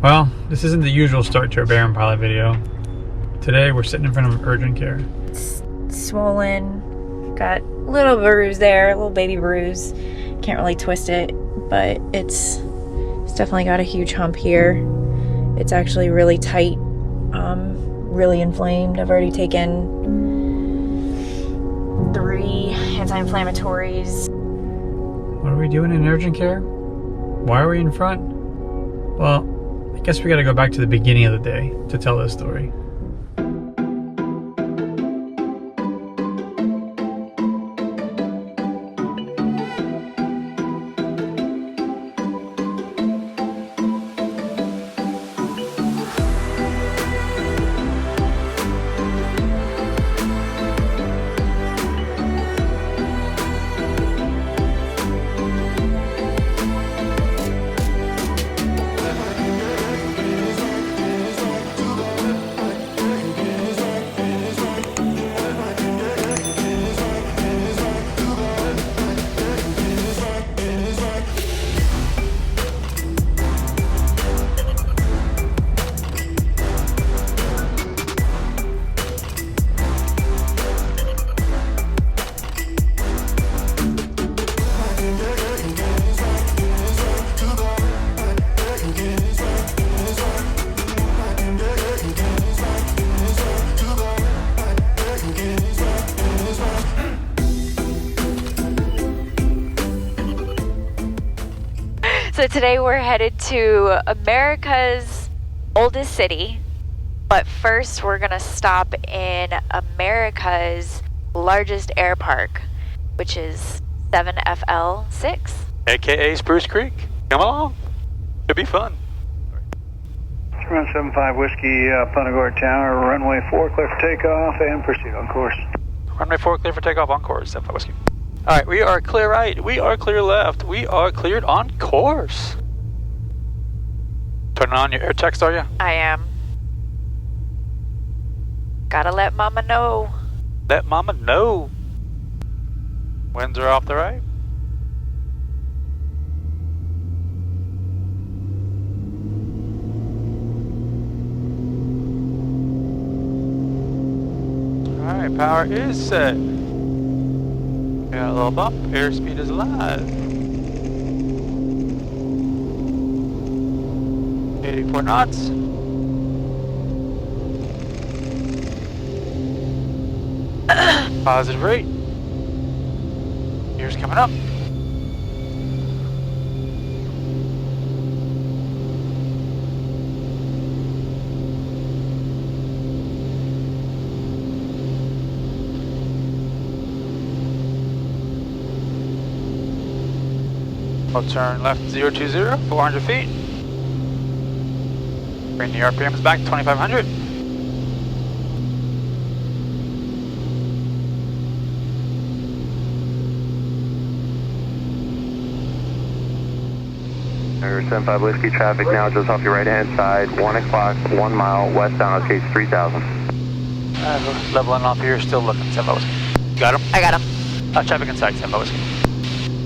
Well, this isn't the usual start to a Baron pilot video. Today we're sitting in front of urgent care. It's swollen, got a little bruise there, a little baby bruise. Can't really twist it, but it's definitely got a huge hump here. It's actually really tight, really inflamed. I've already taken 3 anti-inflammatories. What are we doing in urgent care? Why are we in front? Well, I guess we gotta go back to the beginning of the day to tell this story. So today we're headed to America's oldest city, but first we're gonna stop in America's largest air park, which is 7FL6. AKA Spruce Creek. Come along. Should be fun. 175 Whiskey, Punta Gorda Tower, runway 4, clear for takeoff and proceed on course. Runway 4 clear for takeoff on course, 75 Whiskey. Alright, we are clear right, we are clear left, we are cleared on course. Turning on your air text, are you? I am. Gotta let mama know. Let mama know. Winds are off the right. Alright, power is set. Got a little bump, airspeed is live. 84 knots. Positive rate. Here's coming up. We'll turn left 020, 400 feet. Bring the RPMs back to 2,500. Number 75 Whiskey, traffic now just off your right hand side, 1 o'clock, 1 mile, westbound, okay, 3,000. Leveling off here, still looking, 75 Whiskey. Got him? I got him. Traffic inside, 75 Whiskey.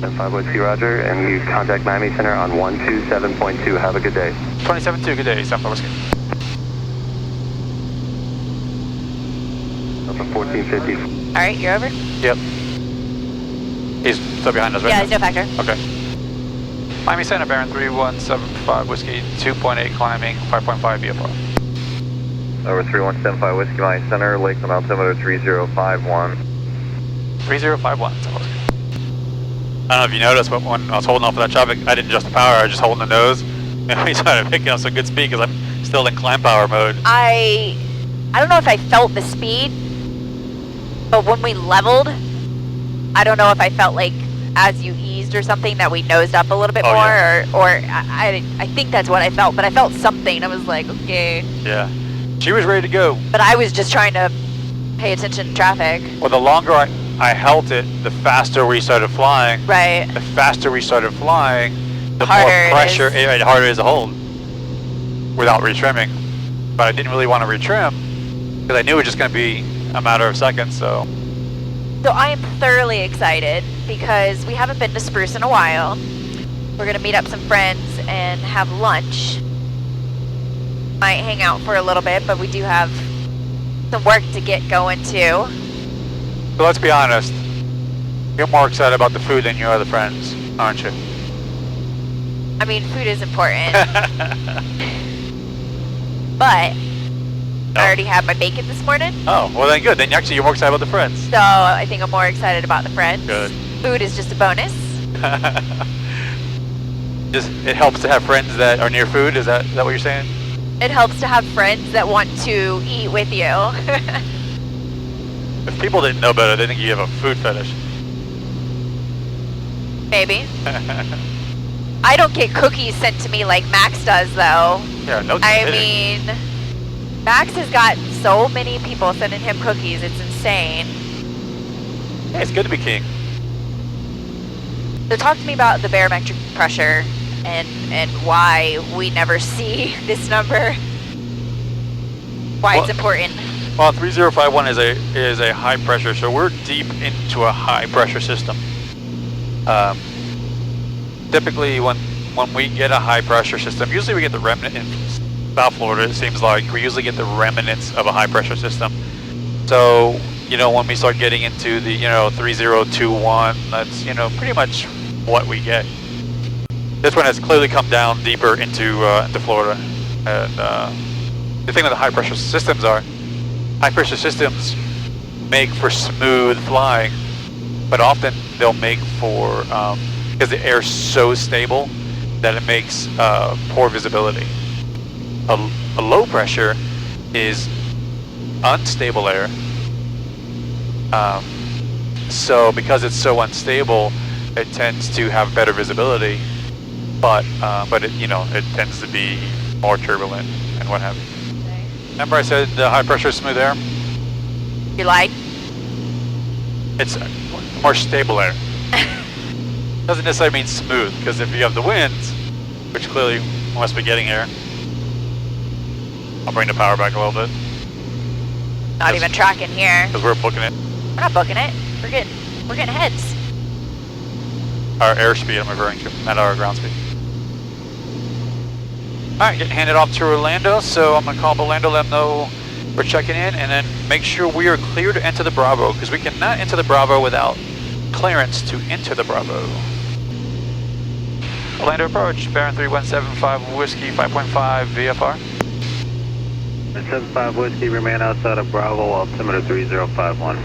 75 Whiskey, roger, and you contact Miami Center on 127.2. Have a good day. 27.2, good day, 75 Whiskey. Up at 1450. Alright, you're over? Yep. He's still behind us, right? Yeah, there's no factor. Okay. Miami Center, Baron 3175 Whiskey, 2.8 climbing, 5.5 VFR. Over 3175 Whiskey, Miami Center, Lakeland altimeter 3051. 3051, I don't know if you noticed, but when I was holding off of that traffic, I didn't adjust the power, I was just holding the nose. And we started picking up some good speed because I'm still in climb power mode. I don't know if I felt the speed, but when we leveled, I don't know if I felt like as you eased or something that we nosed up a little bit more, yeah. or I think that's what I felt, but I felt something. I was like, okay. Yeah. She was ready to go. But I was just trying to pay attention to traffic. Well, the longer I held it, the faster we started flying. Right. The faster we started flying, the Harder more pressure, it harder it is to hold without retrimming. But I didn't really want to retrim because I knew it was just going to be a matter of seconds, so. So I am thoroughly excited because we haven't been to Spruce in a while. We're going to meet up some friends and have lunch. might hang out for a little bit, but we do have some work to get going too. So let's be honest. You're more excited about the food than your other friends, aren't you? I mean, food is important. But I already had my bacon this morning. Oh, well then good. Then actually you're more excited about the friends. So I think I'm more excited about the friends. Good. Food is just a bonus. It helps to have friends that are near food. Is that what you're saying? It helps to have friends that want to eat with you. If people didn't know better, they think you have a food fetish. Maybe. I don't get cookies sent to me like Max does, though. Yeah, no I kidding. mean, Max has got so many people sending him cookies. It's insane. Yeah, it's good to be king. So talk to me about the barometric pressure and why we never see this number. Why it's important. Well, 3051 is a high pressure, so we're deep into a high pressure system. Typically, when we get a high pressure system, usually we get the remnant in South Florida. It seems like we usually get the remnants of a high pressure system. So, when we start getting into the 3021, that's pretty much what we get. This one has clearly come down deeper into Florida, and the thing with the high pressure systems make for smooth flying, but often they'll make for because the air's so stable that it makes poor visibility. A low pressure is unstable air. So because it's so unstable, it tends to have better visibility, but it tends to be more turbulent and what have you. Okay. Remember I said the high pressure is smooth air? You like? It's more stable air. Doesn't necessarily mean smooth, because if you have the winds, which clearly we must be getting here. I'll bring the power back a little bit. Not even tracking here. Because we're booking it. We're not booking it. We're getting heads. Our airspeed I'm referring to, not our ground speed. Alright, getting handed off to Orlando, so I'm going to call up Orlando, let them know we're checking in, and then make sure we are clear to enter the Bravo, because we cannot enter the Bravo without clearance to enter the Bravo. Orlando approach, Baron 3175 Whiskey 5.5 VFR. 75 Whiskey, remain outside of Bravo, altimeter 3051.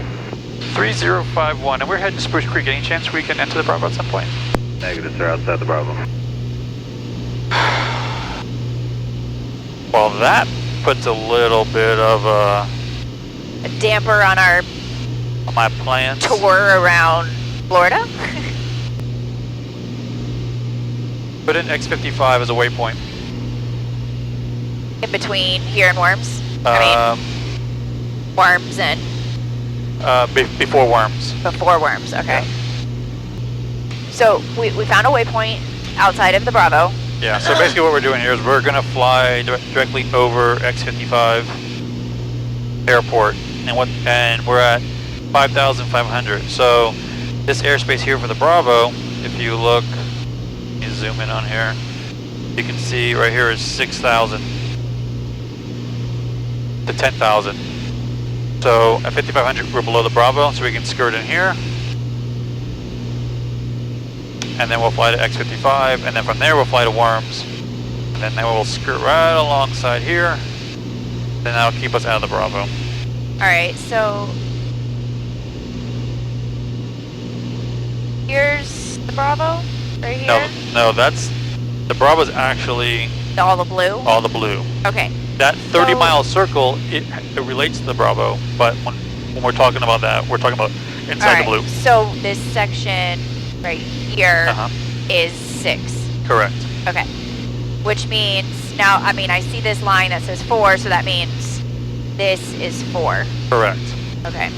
3051, and we're heading to Spruce Creek. Any chance we can enter the Bravo at some point? Negative, sir, outside the Bravo. Well, that puts a little bit of A damper on our on my plans. tour around Florida. Put in X55 as a waypoint. In between here and Worms. Worms and Before Worms. before Worms. Okay. Yeah. So we found a waypoint outside of the Bravo. Yeah, so basically what we're doing here is we're going to fly directly over X55 airport, and we're at 5,500. So this airspace here for the Bravo, if you look, you zoom in on here, you can see right here is 6,000 to 10,000. So at 5,500 we're below the Bravo, so we can skirt in here. And then we'll fly to X55, and then from there we'll fly to Worms, and then we'll skirt right alongside here. Then that'll keep us out of the Bravo. All right. So here's the Bravo right here. No, that's the Bravo's actually All the blue. all the blue. Okay. That 30-mile circle it relates to the Bravo, but when we're talking about that, we're talking about inside the blue. So this section right here is 6. Correct. Okay. Which means now, I see this line that says 4, so that means this is 4. Correct. Okay.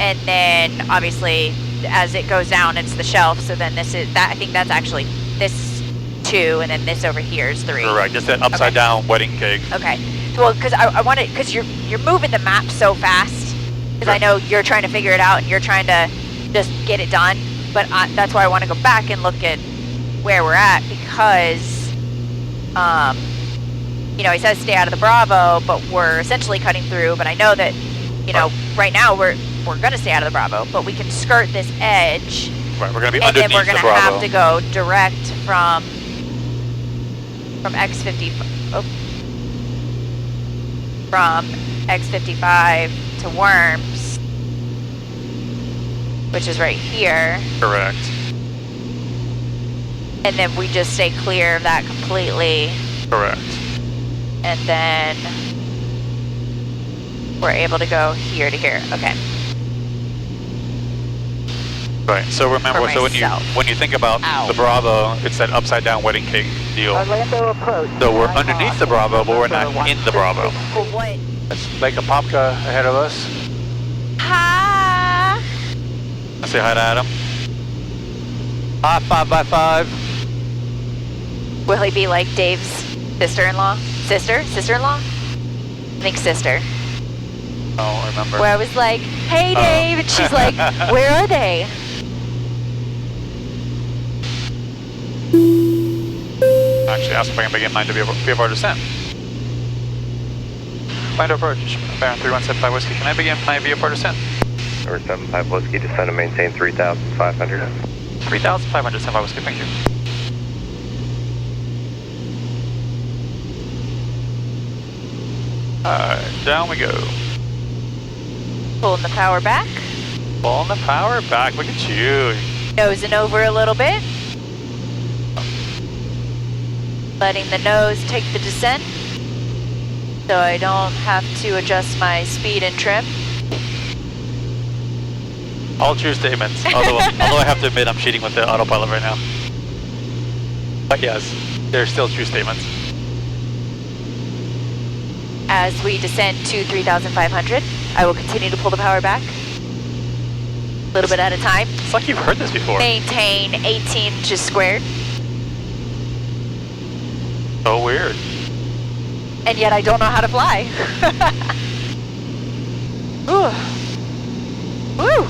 And then obviously as it goes down, it's the shelf. So then this is that. I think that's actually this 2, and then this over here is 3. Correct. Just that upside down wedding cake. Okay. Well, because I want it, because you're moving the map so fast. Because I know you're trying to figure it out and you're trying to just get it done. But that's why I want to go back and look at where we're at, because you know, he says stay out of the Bravo, but we're essentially cutting through. But I know that, you know, right now we're gonna stay out of the Bravo, but we can skirt this edge. Right, we're gonna be and underneath then we're gonna the Bravo. have to go direct from X50, from X55 to Worms, which is right here. Correct. And then we just stay clear of that completely. Correct. And then we're able to go here to here. Okay. Right. So remember, so when you think about the Bravo, it's that upside down wedding cake deal. Orlando approach. So we're underneath the Bravo, but we're not in the Bravo. For what? Let's make a Popka ahead of us. Hi. Let's say hi to Adam. Hi, 5x5. Will he be like Dave's sister-in-law? Sister-in-law? I think sister. Oh, I remember. Where I was like, hey Dave, and she's like, where are they? Actually, ask if I can begin my VFR descent. Find approach, Baron 3175 Whiskey. Can I begin my VFR descent? Number 75 Whiskey, descend and maintain 3,500. 3,500, 75 Whiskey, thank you. Alright, down we go. Pulling the power back. Pulling the power back, look at you. Nosing over a little bit. Letting the nose take the descent, so I don't have to adjust my speed and trim. All true statements, although I have to admit I'm cheating with the autopilot right now. But yes, they're still true statements. As we descend to 3,500, I will continue to pull the power back. A little bit at a time. It's like you've heard this before. Maintain 18 inches squared. So weird. And yet I don't know how to fly. Ooh. Woo!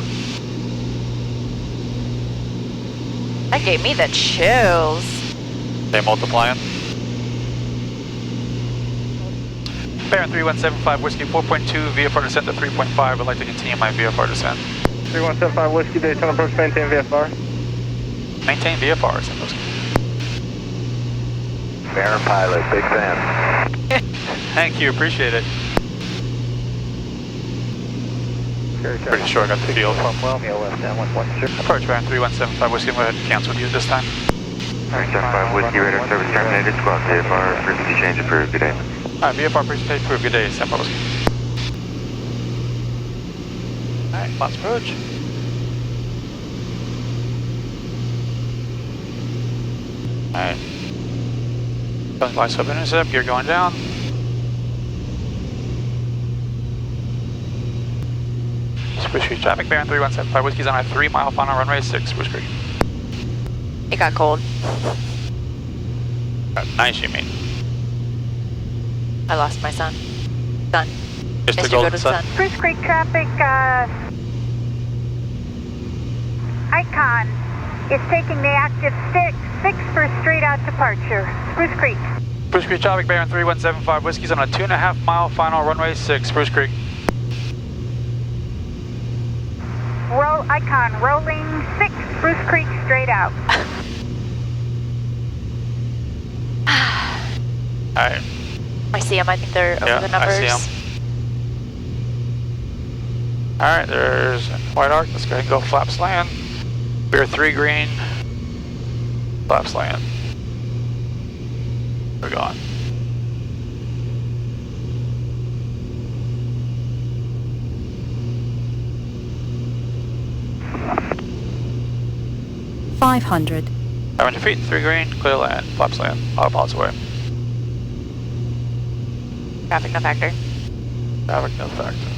That gave me the chills. They multiplying. Baron 3175 Whiskey 4.2 VFR descent to 3.5. I'd like to continue my VFR descent. 3175 Whiskey, Daytona approach, maintain VFR. Maintain VFR, St. Augustine. Baron pilot, big fan. Thank you, appreciate it. Pretty sure I got the field. Approach Baron 3175 Whiskey, go ahead and cancel with you this time. 375 Whiskey, radar service terminated, squawk VFR, frequency change approved, good day. Alright, VFR presentation approved, good day, St. Augustine. Alright, launch approach. Alright. Fly sub intercept, gear going down. Spruce Creek traffic, Baron 3175 Whiskey's on a 3-mile final runway 6, Spruce Creek. It got cold. Nice, you mean? I lost my son. Just the Mr. golden Golden sun. Spruce Creek traffic, Icon is taking the active 6 for a straight out departure. Spruce Creek. Spruce Creek traffic, Baron 3175 Whiskey's on a 2.5-mile final runway 6, Spruce Creek. Icon rolling 6, Spruce Creek straight out. Alright. I see them. I think they're over the numbers. I see them. Alright, there's white arc. Let's go ahead and go flaps land. We're 3 green. Flaps land. We're gone. $500. 500 feet, 3 green, clear land, flaps land, autopilot's away. Traffic no factor. Traffic no factor.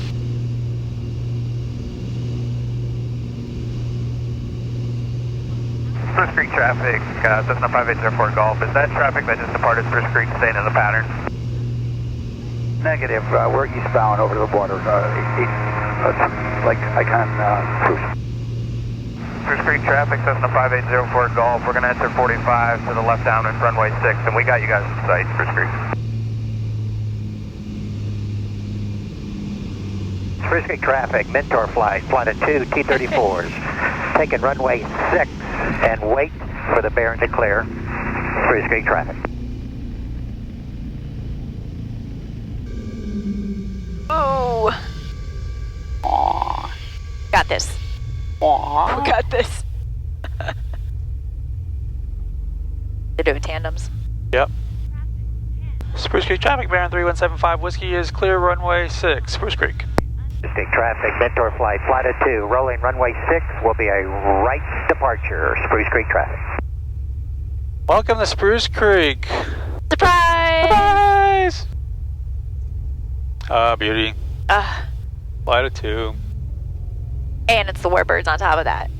Spruce Creek traffic, Cessna 5804 Golf. Is that traffic that just departed Spruce Creek staying in the pattern? Negative. We're eastbound over to the border. Like Icon Cruise. Spruce Creek traffic, Cessna 5804 Golf. We're going to enter 45 to the left down in runway 6, and we got you guys in sight, Spruce Creek. Spruce Creek traffic, Mentor flight, flight of 2 T-34s. Taking runway 6 and wait for the bearing to clear. Spruce Creek traffic. Oh. Got this. We got this. They're doing tandems. Yep. Spruce Creek traffic, bearing 3175 Whiskey is clear, runway 6, Spruce Creek. Spruce Creek traffic, Mentor flight, flight of 2, rolling runway 6 will be a right departure. Spruce Creek traffic. Welcome to Spruce Creek. Surprise! Surprise! Beauty. Flight of 2. And it's the warbirds on top of that.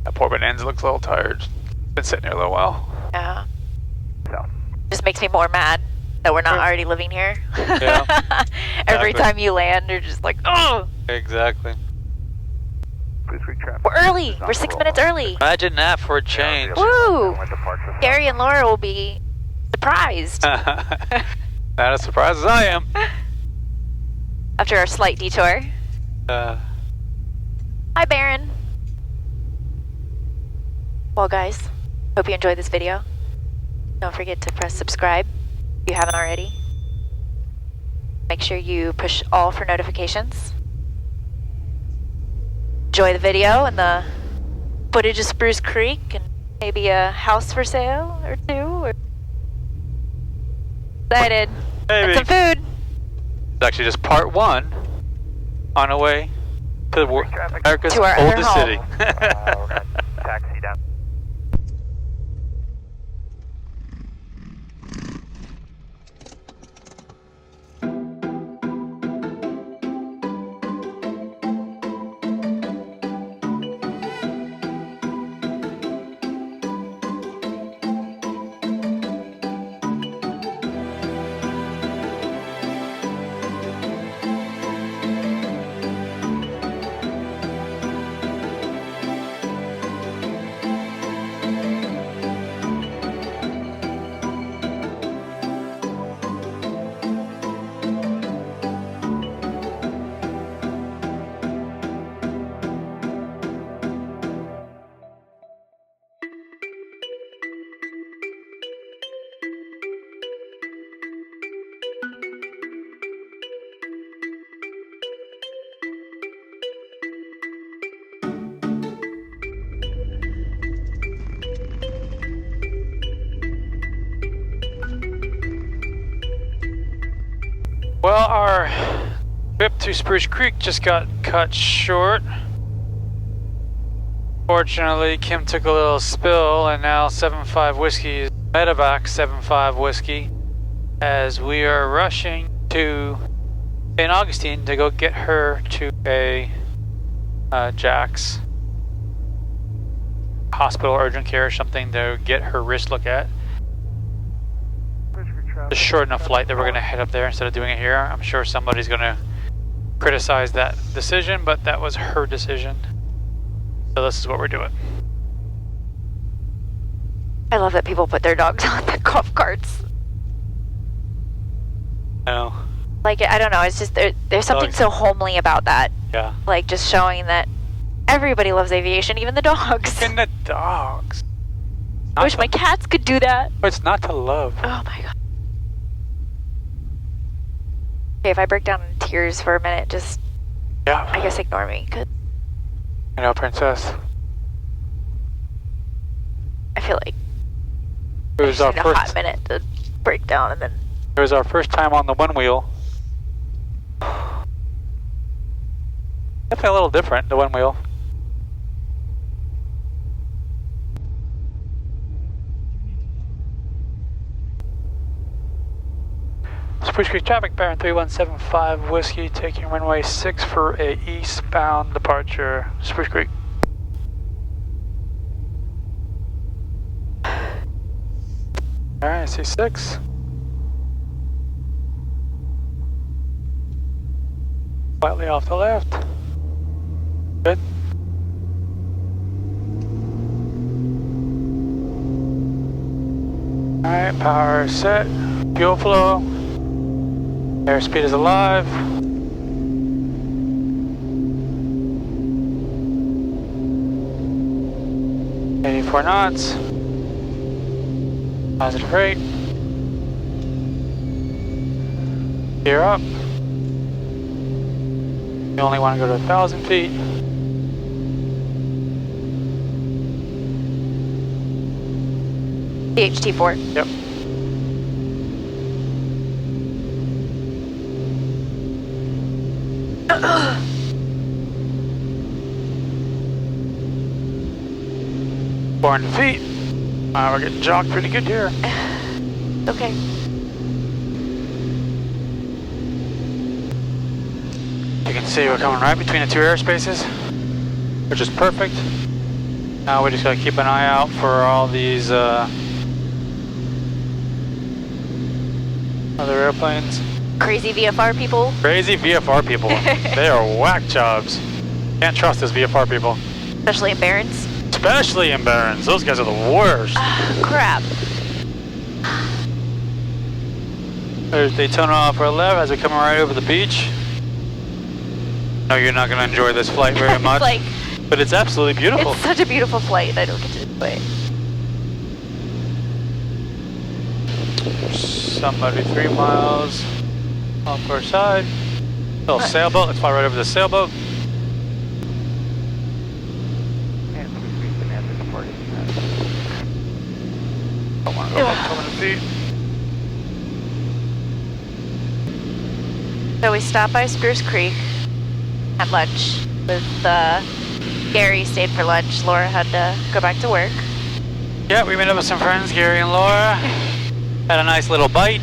That poor Bonanza looks a little tired. Been sitting here a little while. Yeah. So. Just makes me more mad that we're not already living here. Yeah. Every Exactly. time you land, you're just like, oh, Exactly. Spruce Creek traffic. we're early. We're 6 minutes early. Imagine that for a change. Woo! Gary and Laura will be surprised Not as surprised as I am. after our slight detour. Hi, Baron. Well, guys, hope you enjoyed this video. Don't forget to press subscribe if you haven't already. Make sure you push all for notifications. Enjoy the video and the footage of Spruce Creek and maybe a house for sale or two. Or... Excited. Maybe. And some food. It's actually just part 1 on our way to America's To our other oldest home. city. Taxi down. Well, our trip to Spruce Creek just got cut short. Fortunately, Kim took a little spill, and now 7.5 Whiskey is medevac 7.5 Whiskey, as we are rushing to St Augustine to go get her to a Jack's hospital urgent care or something to get her wrist looked at. It's a short enough flight that we're going to head up there instead of doing it here. I'm sure somebody's going to criticize that decision, but that was her decision. So this is what we're doing. I love that people put their dogs on the golf carts. I know. Like, I don't know, it's just, there's something Dogs. so homely about that. Yeah. Like, just showing that everybody loves aviation, even the dogs. And the dogs. I wish my cats could do that. It's not to love. Oh my god. Okay, if I break down in tears for a minute, just, Yeah. I guess ignore me, because I know, princess. I feel like It was I our just need a hot first. minute to break down and then... It was our first time on the OneWheel. Definitely a little different, the OneWheel. Spruce Creek traffic, bearing 3175 Whiskey, taking runway 6 for a eastbound departure. Spruce Creek. Alright, I see 6. Slightly off the left. Good. Alright, power set. Fuel flow. Airspeed is alive. 24 knots. Positive rate. Gear up. You only want to go to 1,000 feet. DHT4. Yep. Four feet. We're getting jocked pretty good here. Okay. You can see we're coming right between the two airspaces, which is perfect. Now we just gotta keep an eye out for all these other airplanes. Crazy VFR people. Crazy VFR people. They are whack jobs. Can't trust those VFR people. Especially in Barons. Especially in Barons. Those guys are the worst. Crap. There's Daytona off our left as we're coming right over the beach. No, you're not going to enjoy this flight very much. Like, but it's absolutely beautiful. it's such a beautiful flight. I don't get to enjoy it. Somebody 3 miles off our side. Little sailboat. Let's fly right over the sailboat. Don't want to go above 200 feet. So we stopped by Spruce Creek, had lunch with Gary, stayed for lunch. Laura had to go back to work. Yeah, we met up with some friends, Gary and Laura. Had a nice little bite.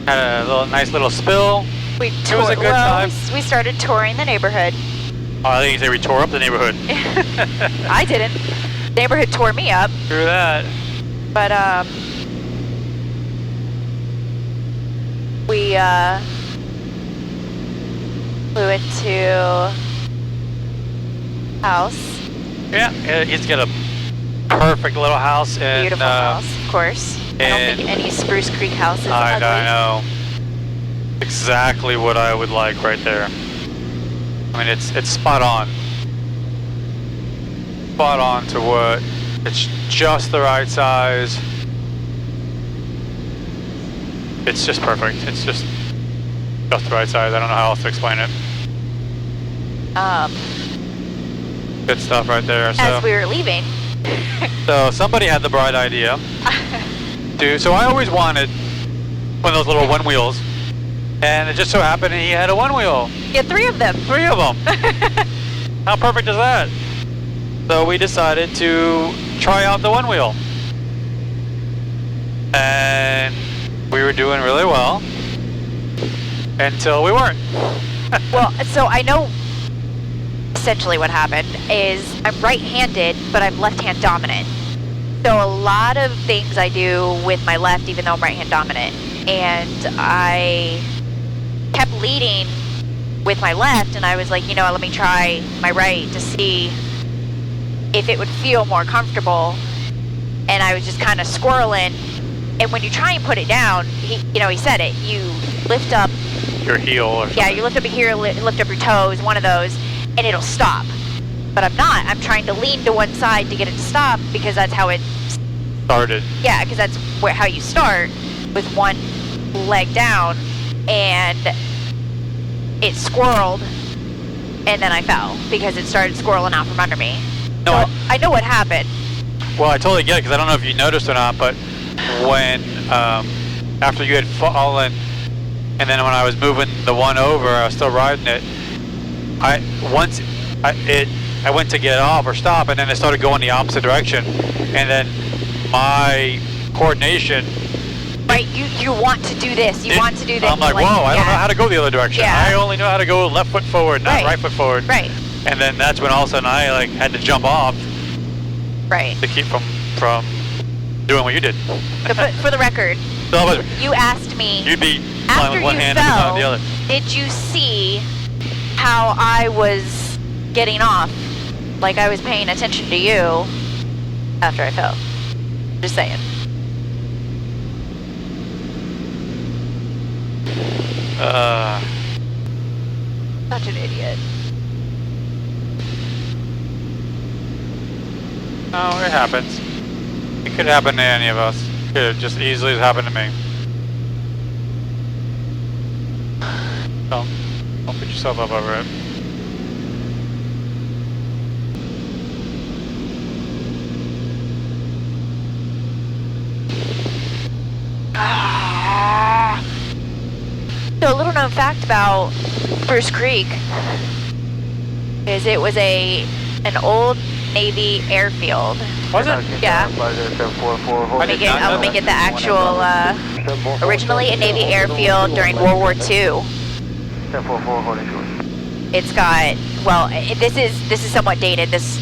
Had a nice little spill. We It was a good time. We started touring the neighborhood. Oh, I think you said we tore up the neighborhood. I didn't. Neighborhood tore me up, Through that. but we flew into house. Yeah, he's got a perfect little house. And, Beautiful house, of course. I don't think any Spruce Creek house is ugly. I know. Exactly what I would like right there. I mean, it's spot on. Spot on to what, it's just the right size. It's just perfect. It's just the right size. I don't know how else to explain it. Good stuff right there. As we were leaving. So somebody had the bright idea. So I always wanted one of those little one wheels, and it just so happened he had a one wheel. Yeah, 3 of them. 3 of them. How perfect is that? So we decided to try out the one wheel, and we were doing really well until we weren't. Well, so I know essentially what happened is I'm right-handed, but I'm left-hand dominant. So a lot of things I do with my left, even though I'm right-hand dominant. And I kept leading with my left, and I was like, you know, let me try my right to see if it would feel more comfortable. And I was just kind of squirreling. And when you try and put it down, he said it, you lift up Your heel or something. Yeah, you lift up your heel, lift up your toes, one of those, and it'll stop. But I'm not. I'm trying to lean to one side to get it to stop because that's how it started. Yeah, because that's how you start, with one leg down, and it squirreled, and then I fell because it started squirreling out from under me. No, So I know what happened. Well, I totally get it because I don't know if you noticed or not, but when after you had fallen, and then when I was moving the one over, I was still riding it. I went to get off or stop, and then it started going the opposite direction, and then my coordination. Right, you want to do this. You want to do this. I'm like, whoa! I don't know how to go the other direction. Yeah. I only know how to go left foot forward, not right foot forward. Right. And then that's when all of a sudden I had to jump off. Right. To keep from doing what you did. So for the record, you asked me. You'd be flying with one hand and flying with the other. Did you see how I was getting off? Like I was paying attention to you after I fell. Just saying. Such an idiot. Oh, it happens. It could happen to any of us. Could have just easily happened to me. Don't put yourself up over it. So a little known fact about Spruce Creek is it was an old Navy airfield. Was it? Yeah. Let me get the actual, originally a Navy airfield during World War II. It's got, well, this is somewhat dated, this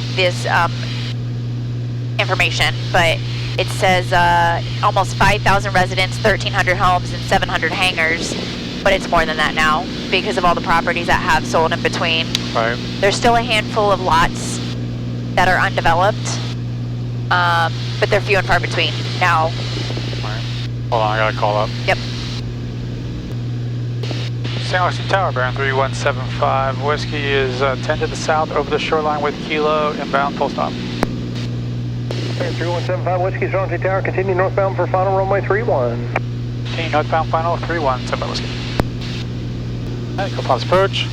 information, but it says almost 5,000 residents, 1,300 homes, and 700 hangars. But it's more than that now because of all the properties that have sold in between. Right. There's still a handful of lots that are undeveloped, but they're few and far between now. Right. Hold on, I gotta call up. Yep. St Augustine Tower, bearing 3175. Whiskey is 10 to the south over the shoreline with Kilo, inbound, full stop. 3175 Whiskey, St. Augustine Tower, continue northbound for final runway 31. Continue northbound, final 3175 Whiskey. Alright, go Pops approach.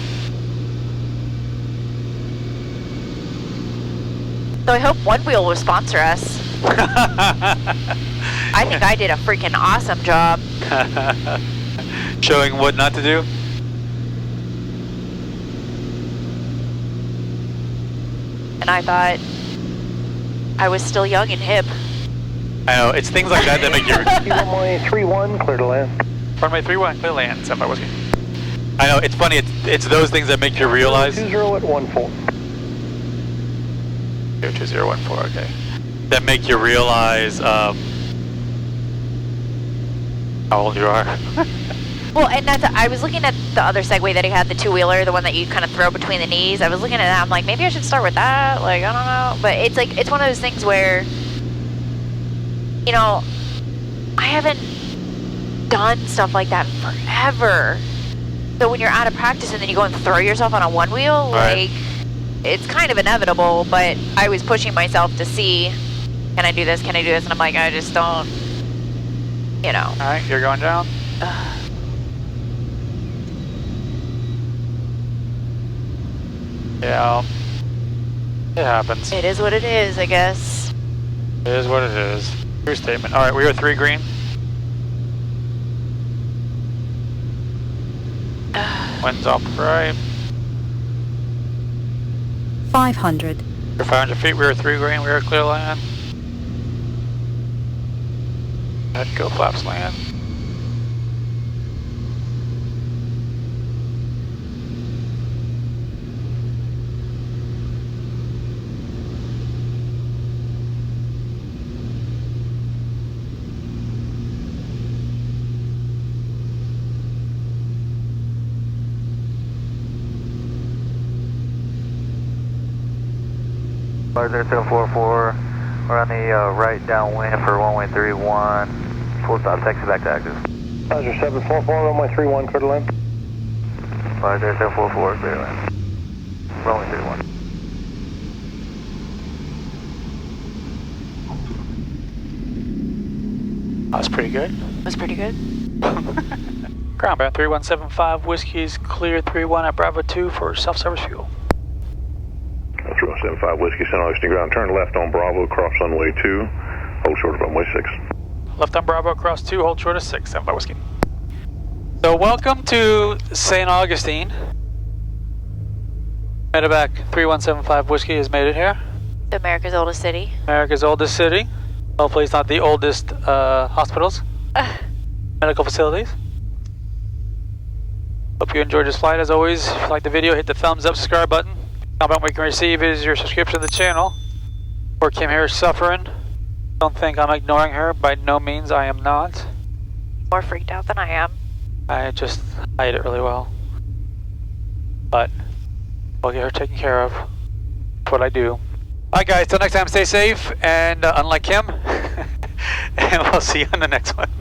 So I hope OneWheel will sponsor us. I think I did a freaking awesome job. Showing what not to do? And I thought I was still young and hip. I know, it's things like that that make you... Runway 31, clear to land. Runway 31, clear land, 75 Whiskey. I know, it's funny, it's those things that make you realize... 20 at 14. 2014, okay. That make you realize how old you are. Well, and I was looking at the other Segway that he had, the two-wheeler, the one that you kind of throw between the knees. I was looking at that, I'm like, maybe I should start with that, like, I don't know. But it's like, it's one of those things where, you know, I haven't done stuff like that forever. So when you're out of practice and then you go and throw yourself on a one-wheel, right. like, it's kind of inevitable, but I was pushing myself to see, can I do this, can I do this? And I'm like, I just don't, you know. Alright, you're going down. Yeah, it happens. It is what it is, I guess. It is what it is. True statement. Alright, we are 3 green. Wind's off right. 500. We're 500 feet, we are 3 green, we are clear land. Head go flaps land. Roger 744, we're on the right downwind for runway 31, full stop, taxi back to active. Roger 744, runway 31, clear to land. Roger 744, clear to land. Runway 31. That's pretty good. That's pretty good. Ground bound 3175, Whiskey's clear 31 at Bravo 2 for self-service fuel. 3175 Whiskey, St. Augustine ground, turn left on Bravo, cross runway 2, hold short of runway 6. Left on Bravo, cross 2, hold short of 6, 75 Whiskey. So welcome to St. Augustine. Medevac 3175 Whiskey has made it here. America's oldest city. America's oldest city. Hopefully it's not the oldest hospitals, medical facilities. Hope you enjoyed this flight. As always, if you like the video, hit the thumbs up, subscribe button. Comment we can receive is your subscription to the channel. Poor Kim here is suffering. Don't think I'm ignoring her. By no means, I am not. More freaked out than I am. I just hide it really well. But we'll get her taken care of. That's what I do. Alright guys, till next time, stay safe, and unlike Kim, and we'll see you on the next one.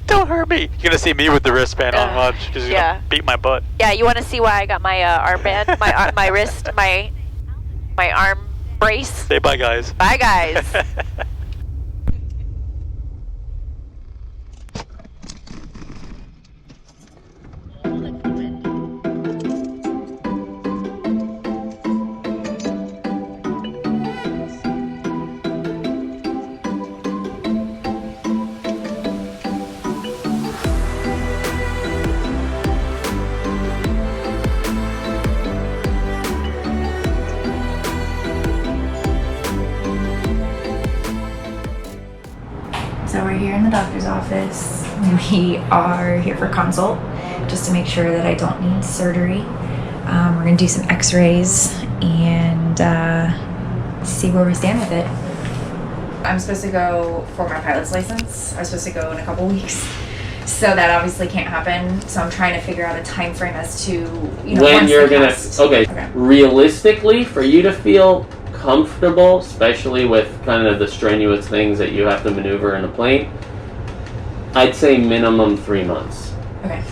Don't hurt me. You're gonna see me with the wristband on watch, because you're gonna beat my butt. Yeah, you want to see why I got my armband, my wrist, my arm Brace. Say bye, guys. Bye, guys. So we're here in the doctor's office. We are here for consult, just to make sure that I don't need surgery. We're gonna do some x-rays and see where we stand with it. I'm supposed to go for my pilot's license. I was supposed to go in a couple weeks. So that obviously can't happen. So I'm trying to figure out a time frame as to, you know, when once you're the gonna, test. okay, realistically, for you to feel comfortable, especially with kind of the strenuous things that you have to maneuver in a plane, I'd say minimum 3 months. Okay.